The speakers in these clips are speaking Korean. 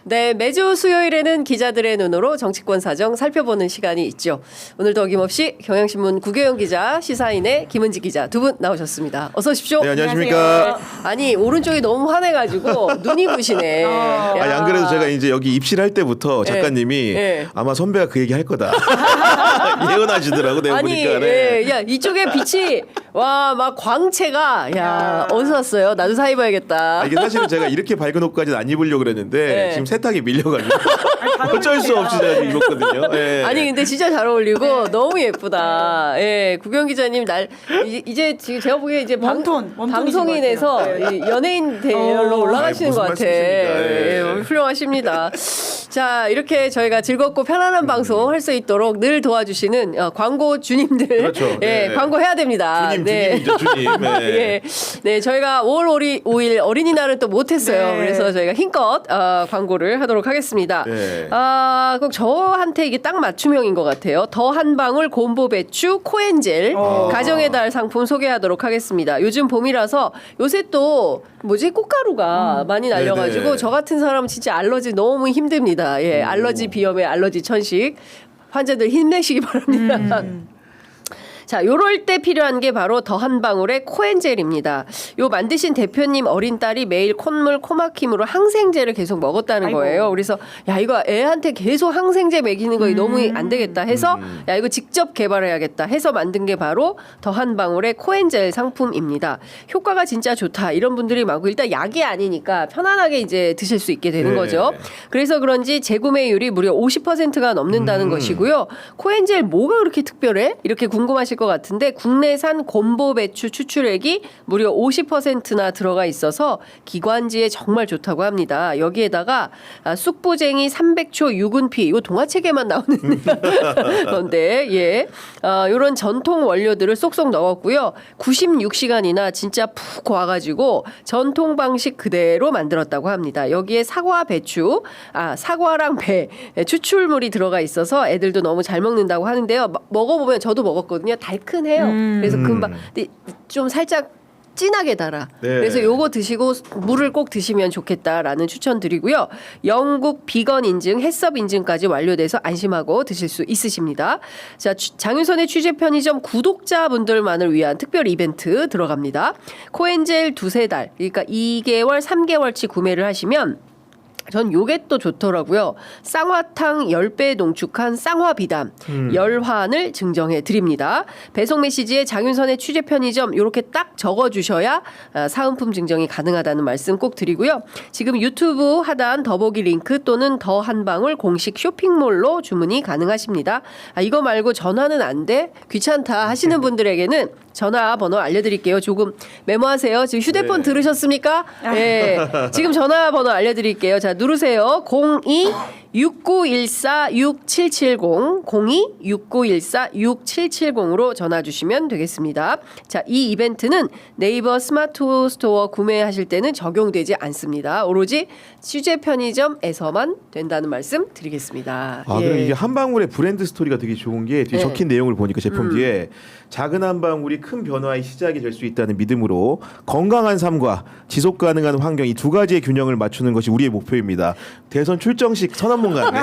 네, 매주 수요일에는 기자들의 눈으로 정치권 사정 살펴보는 시간이 있죠. 오늘도 어김없이 경향신문 구교영 기자, 시사인의 김은지 기자 두 분 나오셨습니다. 어서 오십시오. 네, 안녕하십니까. 아니, 오른쪽이 너무 화내가지고 눈이 부시네. 아니, 안 그래도 제가 이제 여기 입실할 때부터 작가님이 아마 선배가 그 얘기 할 거다. 예언하시더라고, 내가 아니, 보니까. 네. 야, 이쪽에 빛이, 와, 막 광채가, 야, 어디서 왔어요? 나도 사 입어야겠다. 이게 사실은 제가 이렇게 밝은 옷까지는 안 입으려고 그랬는데 지금 세탁이 밀려가지고 어쩔 수 없이 제가 입었거든요. 네. 아니 근데 진짜 잘 어울리고 너무 예쁘다. 예, 구경 기자님 이제 지금 제가 보기에 이제 방송인에서 연예인 대열로 올라가시는 것 같아. 예, 훌륭하십니다. 자, 이렇게 저희가 즐겁고 편안한 방송 할 수 있도록 늘 도와주시는 광고 주님들, 그렇죠. 네. 광고 해야 됩니다. 주님이죠, 주님. 네. 예, 네, 저희가 5월 5일 어린이날은 또 못했어요. 네. 그래서 저희가 힘껏 광고를 하도록 하겠습니다. 네. 꼭 저한테 이게 딱 맞춤형인 것 같아요. 더 한방울 곰보 배추 코엔젤 가정의 달 상품 소개하도록 하겠습니다. 요즘 봄이라서 요새 또 꽃가루가 많이 날려가지고 네네. 저 같은 사람은 진짜 알러지 너무 힘듭니다. 예, 알러지 비염에 알러지 천식 환자들 힘내시기 바랍니다. 자, 요럴 때 필요한 게 바로 더 한방울의 코엔젤입니다. 요 만드신 대표님 어린 딸이 매일 콧물 코막힘으로 항생제를 계속 먹었다는 거예요. 그래서 야, 이거 애한테 계속 항생제 먹이는 거 너무 안 되겠다 해서 야, 이거 직접 개발해야겠다 해서 만든 게 바로 더 한방울의 코엔젤 상품입니다. 효과가 진짜 좋다 이런 분들이 많고 일단 약이 아니니까 편안하게 이제 드실 수 있게 되는 네. 거죠. 그래서 그런지 재구매율이 무려 50%가 넘는다는 것이고요. 코엔젤 뭐가 그렇게 특별해? 이렇게 궁금하실 것 같은데 국내산 곰보 배추 추출액이 무려 50%나 들어가 있어서 기관지에 정말 좋다고 합니다. 여기에다가 쑥부쟁이 300초 유분피 이거 동화책에만 나오는 건데 이런 전통 원료들을 쏙쏙 넣었고요. 96시간이나 진짜 푹 고아가지고 전통 방식 그대로 만들었다고 합니다. 여기에 사과 배추 사과랑 배 추출물이 들어가 있어서 애들도 너무 잘 먹는다고 하는데요. 먹어보면 저도 먹었거든요. 달큰해요. 그래서 금방 근데 좀 살짝 진하게 달아. 네. 그래서 요거 드시고 물을 꼭 드시면 좋겠다라는 추천드리고요. 영국 비건 인증, 햇섭 인증까지 완료돼서 안심하고 드실 수 있으십니다. 자, 장윤선의 취재 편의점 구독자분들만을 위한 특별 이벤트 들어갑니다. 코엔젤 2-3달, 그러니까 2개월, 3개월치 구매를 하시면 전 요게 또 좋더라고요. 쌍화탕 10배 농축한 쌍화비담 열환을 증정해 드립니다. 배송 메시지에 장윤선의 취재 편의점 이렇게 딱 적어주셔야 사은품 증정이 가능하다는 말씀 꼭 드리고요. 지금 유튜브 하단 더보기 링크 또는 더 한방울 공식 쇼핑몰로 주문이 가능하십니다. 이거 말고 전화는 안 돼? 귀찮다 하시는 분들에게는 전화번호 알려드릴게요. 조금 메모하세요. 지금 휴대폰 들으셨습니까? 네. 지금 전화번호 알려드릴게요. 자, 누르세요. 02-6914-6770 02-6914-6770으로 전화 주시면 되겠습니다. 자, 이 이벤트는 네이버 스마트 스토어 구매하실 때는 적용되지 않습니다. 오로지 취재 편의점에서만 된다는 말씀 드리겠습니다. 그럼 이게 한방울의 브랜드 스토리가 되게 좋은 게 뒤에 적힌 내용을 보니까 제품 뒤에 작은 한방울이 큰 변화의 시작이 될 수 있다는 믿음으로 건강한 삶과 지속 가능한 환경 이 두 가지의 균형을 맞추는 것이 우리의 목표입니다. 대선 출정식 선언문 같네.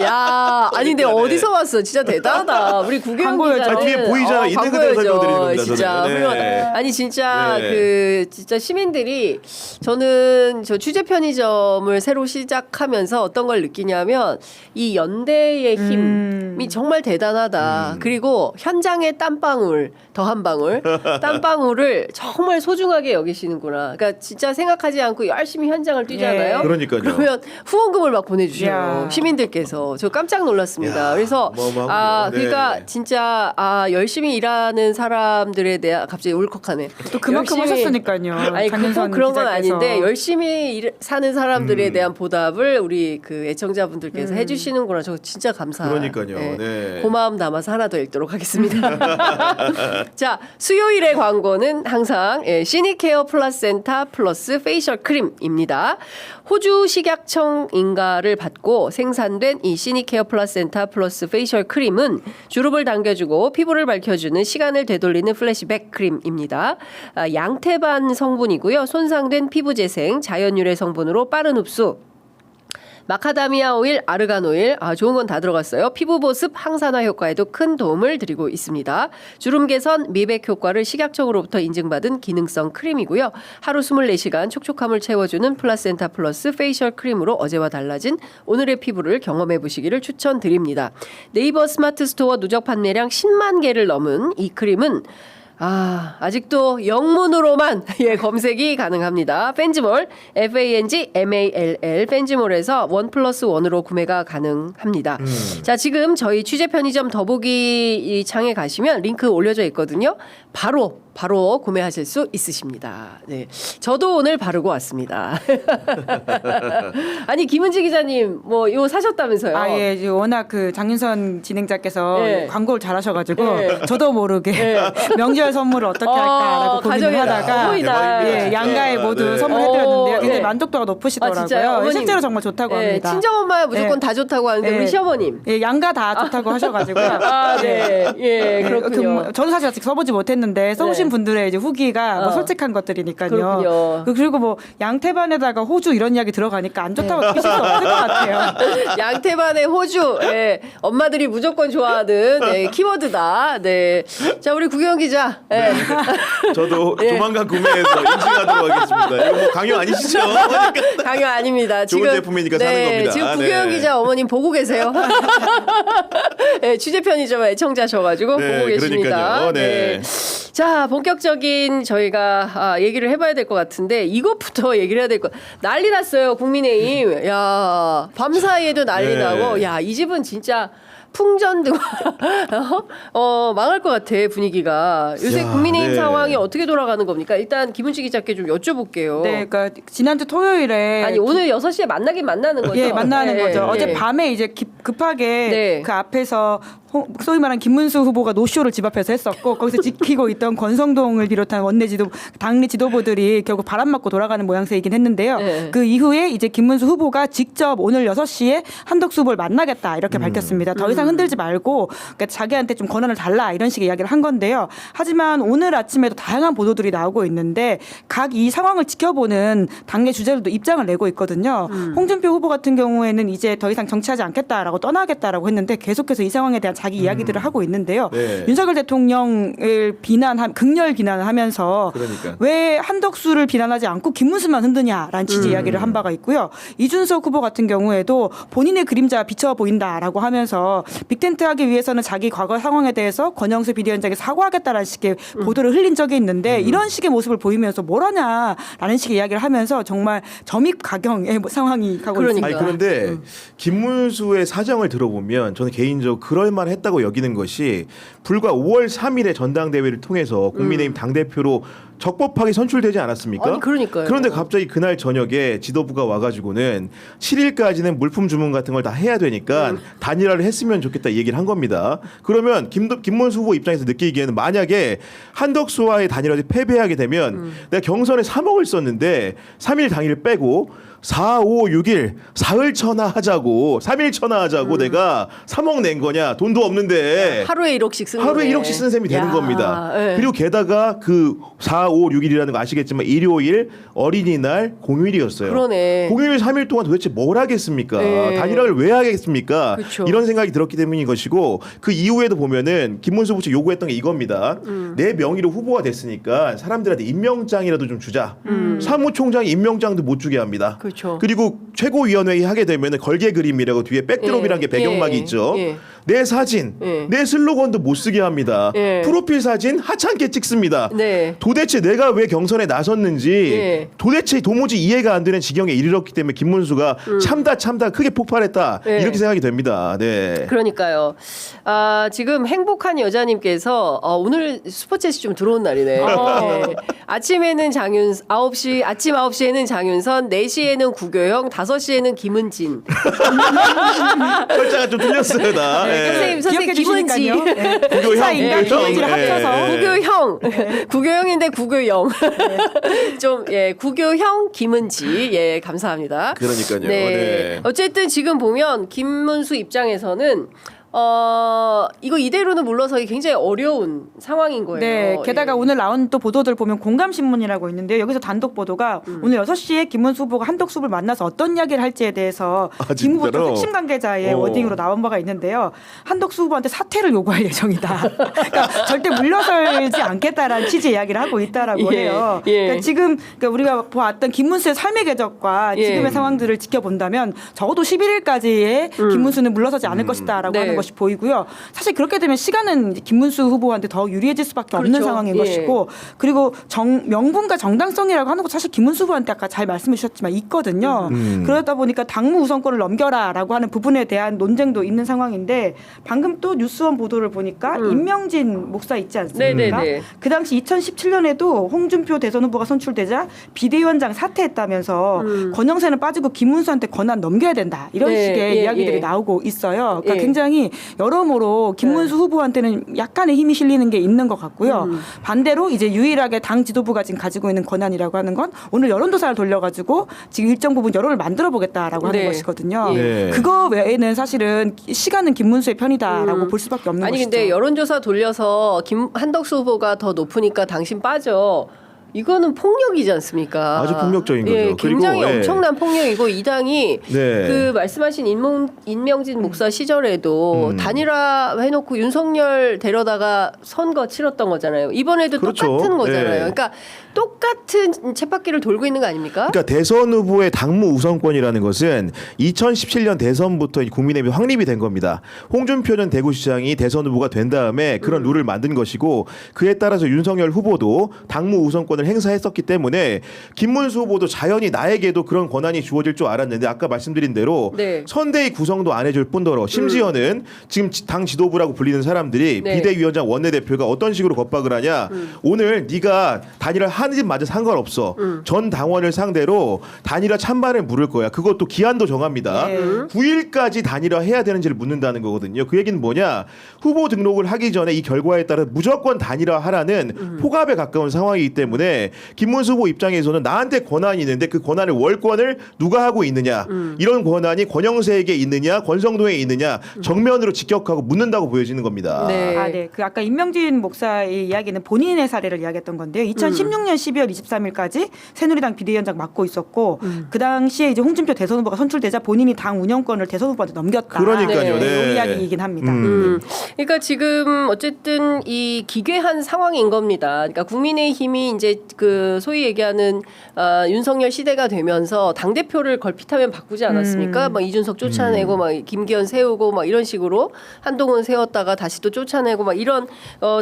야, 아니 근데 어디서 왔어? 진짜 대단하다. 우리 구경 기자는 뒤에 보이잖아. 있는 그대로 설명드리는 겁니다. 진짜 저는. 훌륭하다. 아니 진짜 진짜 시민들이 저는 저 취재 편의점을 새로 시작하면서 어떤 걸 느끼냐면 이 연대의 힘이 정말 대단하다. 그리고 현장의 땀방울, 더 한방울, 땀방울을 정말 소중하게 여기시는구나. 그러니까 진짜 생각하지 않고 열심히 현장을 뛰잖아요. 그러니까요. 그러면 후원금을 막 보내주셔요. 야. 시민들께서. 저 깜짝 놀랐습니다. 야, 그래서 어마어마하군요. 그러니까 진짜 열심히 일하는 사람들에 대한 갑자기 울컥하네. 또 그만큼 하셨으니까요. 아니 장윤선 그런 건 기자께서. 아닌데 열심히 사는 사람들에 대한 보답을 우리 그 애청자분들께서 해주시는구나. 저 진짜 감사해요. 그러니까요. 네. 고마움 담아서 하나 더 읽도록 하겠습니다. 자, 수요일의 광고는 항상 시니케어 플라센타 플러스 페이셜 크림입니다. 호주 식약청 인가를 받고 생산된 이 시니케어 플라센타 플러스 페이셜 크림은 주름을 당겨주고 피부를 밝혀주는 시간을 되돌리는 플래시백 크림입니다. 양태반 성분이고요. 손상된 피부 재생, 자연 유래 성분으로 빠른 흡수, 마카다미아 오일, 아르간 오일, 좋은 건 다 들어갔어요. 피부 보습, 항산화 효과에도 큰 도움을 드리고 있습니다. 주름 개선, 미백 효과를 식약청으로부터 인증받은 기능성 크림이고요. 하루 24시간 촉촉함을 채워주는 플라센타 플러스 페이셜 크림으로 어제와 달라진 오늘의 피부를 경험해 보시기를 추천드립니다. 네이버 스마트 스토어 누적 판매량 10만 개를 넘은 이 크림은 아직도 영문으로만 검색이 가능합니다. 펜지몰, FANGMALL, 펜지몰에서 1+1으로 구매가 가능합니다. 자, 지금 저희 취재 편의점 더보기 이 창에 가시면 링크 올려져 있거든요. 바로 구매하실 수 있으십니다. 네, 저도 오늘 바르고 왔습니다. 아니 김은지 기자님 뭐 이거 사셨다면서요? 예, 이제 워낙 그 장윤선 진행자께서 네. 광고를 잘하셔가지고 네. 저도 모르게 명절 선물을 어떻게 할까라고 고민을 가정의 하다가 어머니날. 예, 양가에 모두 네. 선물해드렸는데요. 굉장히 네. 만족도가 높으시더라고요. 진짜요? 어머님. 실제로 정말 좋다고 합니다. 친정 엄마야 무조건 다 좋다고 하는데 네. 우리 시어머님. 예, 양가 다 좋다고 하셔가지고요. 네, 예, 그렇군요. 저는 사실 아직 써보지 못했는데 써보신 네. 분들의 이제 후기가 뭐 솔직한 것들이니까요. 그렇군요. 그리고 뭐 양태반에다가 호주 이런 이야기 들어가니까 안 좋다고 느끼실 수 없을 것 같아요. 양태반의 호주, 엄마들이 무조건 좋아하는 키워드다. 네, 자 우리 구경 기자. 저도 예. 조만간 구매해서 인증하도록 하겠습니다. 이거 뭐 강요 아니시죠? 그러니까 강요 아닙니다. 좋은 제품이니까 사는 겁니다. 지금 네. 구경 기자 어머님 보고 계세요. 네, 취재 편의점 애청자셔가지고 네, 보고 계십니다. 그러니까요. 네. 자, 본격적인 저희가 얘기를 해봐야 될 것 같은데 이것부터 얘기를 해야 될 것. 난리 났어요, 국민의힘. 야, 밤 사이에도 난리 네. 나고, 야, 이 집은 진짜. 풍전등 망할 것 같아 분위기가. 요새 야, 국민의힘 네. 상황이 어떻게 돌아가는 겁니까? 일단 김은지 기자께 좀 여쭤볼게요. 네, 그러니까 지난주 토요일에 아니 오늘 6시에 만나긴 만나는 거죠? 예, 만나는 네, 거죠. 네. 어제 밤에 이제 급하게 네. 그 앞에서 소위 말하는 김문수 후보가 노쇼를 집 앞에서 했었고 거기서 지키고 있던 권성동을 비롯한 원내 지도 당내 지도부들이 결국 바람 맞고 돌아가는 모양새이긴 했는데요. 네. 그 이후에 이제 김문수 후보가 직접 오늘 6시에 한덕수 후보를 만나겠다 이렇게 밝혔습니다. 더 이상 흔들지 말고 그러니까 자기한테 좀 권한을 달라 이런 식의 이야기를 한 건데요. 하지만 오늘 아침에도 다양한 보도들이 나오고 있는데 각 이 상황을 지켜보는 당내 주자들도 입장을 내고 있거든요. 홍준표 후보 같은 경우에는 이제 더 이상 정치하지 않겠다라고 떠나겠다라고 했는데 계속해서 이 상황에 대한 자기 이야기들을 하고 있는데요. 네. 윤석열 대통령을 극렬 비난을 하면서 그러니까. 왜 한덕수를 비난하지 않고 김문수만 흔드냐라는 취지 이야기를 한 바가 있고요. 이준석 후보 같은 경우에도 본인의 그림자 비쳐 보인다라고 하면서 빅텐트 하기 위해서는 자기 과거 상황에 대해서 권영수 비대위원장에 사과하겠다라는 식의 보도를 흘린 적이 있는데 이런 식의 모습을 보이면서 뭘 하냐라는 식의 이야기를 하면서 정말 점입가경의 상황이 가고 그러니까. 있습니다. 아니 그런데 김문수의 사정을 들어보면 저는 개인적으로 그럴만했다고 여기는 것이 불과 5월 3일에 전당대회를 통해서 국민의힘 당대표로 적법하게 선출되지 않았습니까? 아니, 그러니까요. 그런데 갑자기 그날 저녁에 지도부가 와가지고는 7일까지는 물품 주문 같은 걸 다 해야 되니까 단일화를 했으면 좋겠다 이 얘기를 한 겁니다. 그러면 김문수 후보 입장에서 느끼기에는 만약에 한덕수와의 단일화를 패배하게 되면 내가 경선에 3억을 썼는데 3일 당일 빼고 4, 5, 6일 사흘 천하하자고 3일 천하하자고 내가 3억 낸 거냐 돈도 없는데 하루에 1억씩 쓰는 하루에 거네. 1억씩 쓰는 셈이 되는 야, 겁니다. 예. 그리고 게다가 그 4, 5, 6일이라는 거 아시겠지만 일요일 어린이날 공휴일이었어요. 그러네. 공휴일 3일 동안 도대체 뭘 하겠습니까? 예. 단일화를 왜 하겠습니까? 그쵸. 이런 생각이 들었기 때문인 것이고 그 이후에도 보면은 김문수 후보 측 요구했던 게 이겁니다. 내 명의로 후보가 됐으니까 사람들한테 임명장이라도 좀 주자. 사무총장 임명장도 못 주게 합니다. 그렇죠. 그리고 최고위원회의 하게 되면은 걸개 그림이라고 뒤에 백드롭이라는 게 배경막이 예. 있죠. 예. 내 사진, 예. 내 슬로건도 못 쓰게 합니다. 예. 프로필 사진 하찮게 찍습니다. 네. 도대체 내가 왜 경선에 나섰는지 예. 도대체 도무지 이해가 안 되는 지경에 이르렀기 때문에 김문수가 참다 크게 폭발했다 예. 이렇게 생각이 됩니다. 네. 그러니까요. 지금 행복한 여자님께서 오늘 슈퍼챗이 좀 들어온 날이네. 네. 아침에는 아침 9시에는 장윤선, 4시에는 구교형, 5시에는 김은진. 글자가 좀 틀렸어요, 다. 예. 선생님 김은지. 기억해 주시니까요. 네. 구교형, 사인과 구교형. 김은지를 예. 합쳐서 구교형. 구교형인데 구교형. 좀 구교형 김은지. 감사합니다. 그러니까요. 네. 어쨌든 지금 보면 김문수 입장에서는 이거 이대로는 물러서기 굉장히 어려운 상황인 거예요. 네, 게다가 예. 오늘 나온 또 보도들 보면 공감신문이라고 있는데요. 여기서 단독 보도가 오늘 6시에 김문수 후보가 한덕수 후보를 만나서 어떤 이야기를 할지에 대해서 김 후보 쪽 진짜로? 핵심 관계자의 워딩으로 나온 바가 있는데요. 한덕수 후보한테 사퇴를 요구할 예정이다. 그러니까 절대 물러설지 않겠다라는 취지의 이야기를 하고 있다라고 예, 해요. 예. 그러니까 지금 우리가 보았던 김문수의 삶의 궤적과 예. 지금의 상황들을 지켜본다면 적어도 11일까지의 김문수는 물러서지 않을 것이다라고 네. 하는 것이 보이고요. 사실 그렇게 되면 시간은 김문수 후보한테 더 유리해질 수밖에 없는 그렇죠. 상황인 예. 것이고 그리고 명분과 정당성이라고 하는 것 사실 김문수 후보한테 아까 잘 말씀해 주셨지만 있거든요. 그러다 보니까 당무 우선권을 넘겨라라고 하는 부분에 대한 논쟁도 있는 상황인데 방금 또 뉴스원 보도를 보니까 임명진 목사 있지 않습니까? 네네네. 그 당시 2017년에도 홍준표 대선 후보가 선출되자 비대위원장 사퇴했다면서 권영세는 빠지고 김문수한테 권한 넘겨야 된다 이런 네, 식의 예, 이야기들이 예. 나오고 있어요. 그러니까 예. 굉장히 여러모로 김문수 후보한테는 약간의 힘이 실리는 게 있는 것 같고요. 반대로 이제 유일하게 당 지도부가 지금 가지고 있는 권한이라고 하는 건 오늘 여론조사를 돌려가지고 지금 일정 부분 여론을 만들어 보겠다라고 하는 네. 것이거든요. 네. 그거 외에는 사실은 시간은 김문수의 편이다라고 볼 수밖에 없는 아니 것이죠. 근데 여론조사 돌려서 한덕수 후보가 더 높으니까 당신 빠져. 이거는 폭력이지 않습니까? 아주 폭력적인 거죠. 예, 그리고, 굉장히 예. 엄청난 폭력이고 이 당이 네. 그 말씀하신 임명진 목사 시절에도 단일화 해놓고 윤석열 데려다가 선거 치렀던 거잖아요. 이번에도 그렇죠. 똑같은 거잖아요. 예. 그러니까 똑같은 쳇바퀴를 돌고 있는 거 아닙니까? 그러니까 대선 후보의 당무 우선권이라는 것은 2017년 대선부터 국민의힘이 확립이 된 겁니다. 홍준표 전 대구시장이 대선 후보가 된 다음에 그런 룰을 만든 것이고 그에 따라서 윤석열 후보도 당무 우선권을 행사했었기 때문에 김문수 후보도 자연히 나에게도 그런 권한이 주어질 줄 알았는데 아까 말씀드린 대로 네. 선대위 구성도 안 해줄 뿐더러 심지어는 지금 당 지도부라고 불리는 사람들이 네. 비대위원장 원내대표가 어떤 식으로 겁박을 하냐 오늘 네가 단일화 하는지 마저 상관없어. 전 당원을 상대로 단일화 찬반을 물을 거야. 그것도 기한도 정합니다. 네. 9일까지 단일화 해야 되는지를 묻는다는 거거든요. 그 얘기는 뭐냐? 후보 등록을 하기 전에 이 결과에 따라 무조건 단일화 하라는 포갑에 가까운 상황이기 때문에 김문수 후보 입장에서는 나한테 권한이 있는데 그 권한을 월권을 누가 하고 있느냐? 이런 권한이 권영세에게 있느냐? 권성동에게 있느냐? 정면으로 직격하고 묻는다고 보여지는 겁니다. 네. 네. 그 아까 임명진 목사의 이야기는 본인의 사례를 이야기했던 건데요. 2016년 12월 23일까지 새누리당 비대위원장 맡고 있었고 그 당시에 이제 홍준표 대선 후보가 선출되자 본인이 당 운영권을 대선 후보한테 넘겼다. 그러니까요. 네. 이 이야기이긴 합니다. 그러니까 지금 어쨌든 이 기괴한 상황인 겁니다. 그러니까 국민의힘이 이제 그 소위 얘기하는 윤석열 시대가 되면서 당 대표를 걸핏하면 바꾸지 않았습니까? 막 이준석 쫓아내고 막 김기현 세우고 막 이런 식으로 한동훈 세웠다가 다시 또 쫓아내고 막 이런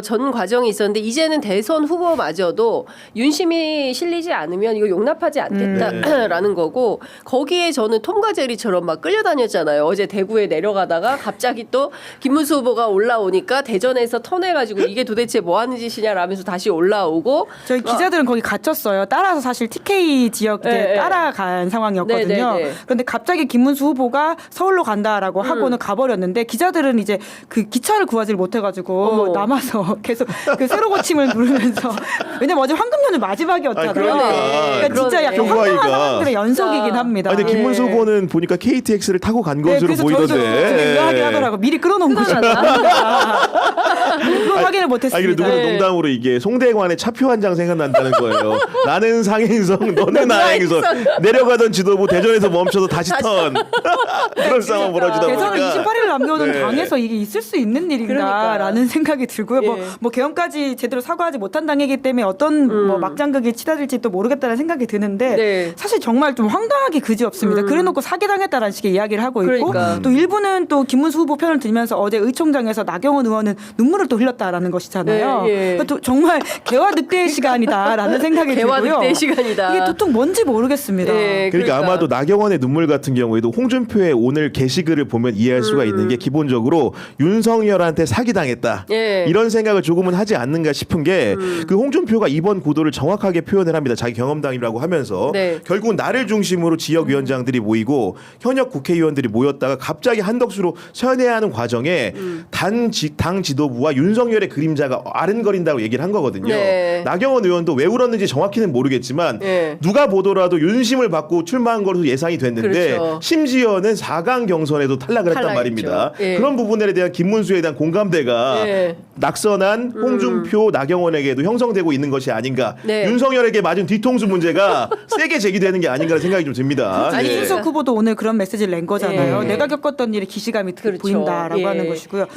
전 과정이 있었는데 이제는 대선 후보마저도 윤심이 실리지 않으면 이거 용납하지 않겠다라는 거고 거기에 저는 톰과 제리처럼 막 끌려다녔잖아요. 어제 대구에 내려가다가 갑자기 또 김문수 후보가 올라오니까 대전에서 터내가지고 이게 도대체 뭐 하는 짓이냐라면서 다시 올라오고 저희 기자들은 거기 갇혔어요. 따라서 사실 TK 지역 이제 네, 따라간 상황이었거든요. 네, 네. 그런데 갑자기 김문수 후보가 서울로 간다라고 하고는 가버렸는데 기자들은 이제 그 기차를 구하지 못해가지고 어머. 남아서 계속 그 새로 고침을 누르면서 왜냐면 어제 황금연휴 마지막이었잖아요. 아니, 그러니까. 진짜 그러네. 약간 경과이가. 황당한 상황들의 연속이긴 진짜. 합니다. 아니 근데 김문수 예. 후보는 보니까 KTX를 타고 간 것으로 그래서 보이던데. 저도 유명하게 하더라고. 미리 끊어놓은 거죠. 그건 확인을 아니 그래 못했습니다. 누구는 네. 농담으로 이게 송대관의 차표 한 장 생각난다는 거예요. 나는 상행성, 너는 하행성. 내려가던 지도부 대전에서 멈춰서 다시 턴. 그런 상황 벌어지다 대선을 보니까. 28일 남겨놓은 네. 당에서 이게 있을 수 있는 그러니까. 일인가라는 생각이 들고요. 예. 뭐 개헌까지 제대로 사과하지 못한 당이기 때문에 어떤 뭐 막장극이 치닫을지 또 모르겠다는 생각이 드는데 네. 사실 정말 좀 황당하게 그지없습니다. 그래놓고 사기당했다라는 식의 이야기를 하고 있고 그러니까. 또 일부는 또 김문수 후보 편을 들면서 어제 의총장에서 나경원 의원은 눈물을 또 흘렸다라는 것이잖아요. 네, 예. 그러니까 또 정말 개화 늑대의 시간이다라는 생각이 개화 들고요. 늑대의 시간이다. 이게 도통 뭔지 모르겠습니다. 네, 그러니까 아마도 나경원의 눈물 같은 경우에도 홍준표의 오늘 게시글을 보면 이해할 수가 있는 게 기본적으로 윤석열한테 사기당했다. 예. 이런 생각을 조금은 하지 않는가 싶은 게 그 홍준표가 이번 구도를 정확하게 표현을 합니다. 자기 경험담이라고 하면서 네. 결국은 나를 중심으로 지역위원장들이 모이고 현역 국회의원들이 모였다가 갑자기 한덕수로 선회하는 과정에 당 지도부와 윤석열의 그림자가 아른거린다고 얘기를 한 거거든요. 네. 나경원 의원도 울었더라도 왜 울었는지 정확히는 모르겠지만 예. 누가 보더라도 윤심을 받고 출마한 것으로 예상이 됐는데 그렇죠. 심지어는 4강 경선에도 탈락을 했단 탈락했죠. 말입니다. 예. 그런 부분에 대한 김문수에 대한 공감대가 예. 낙선한 홍준표, 나경원에게도 형성되고 있는 것이 아닌가. 네. 윤석열에게 맞은 뒤통수 문제가 세게 제기되는 게 아닌가라는 생각이 좀 듭니다. 아니, 예. 이준석 후보도 오늘 그런 메시지를 낸 거잖아요. 예. 내가 겪었던 일에 기시감이 그렇죠. 보인다라고 예. 하는 것이고요. 그러니까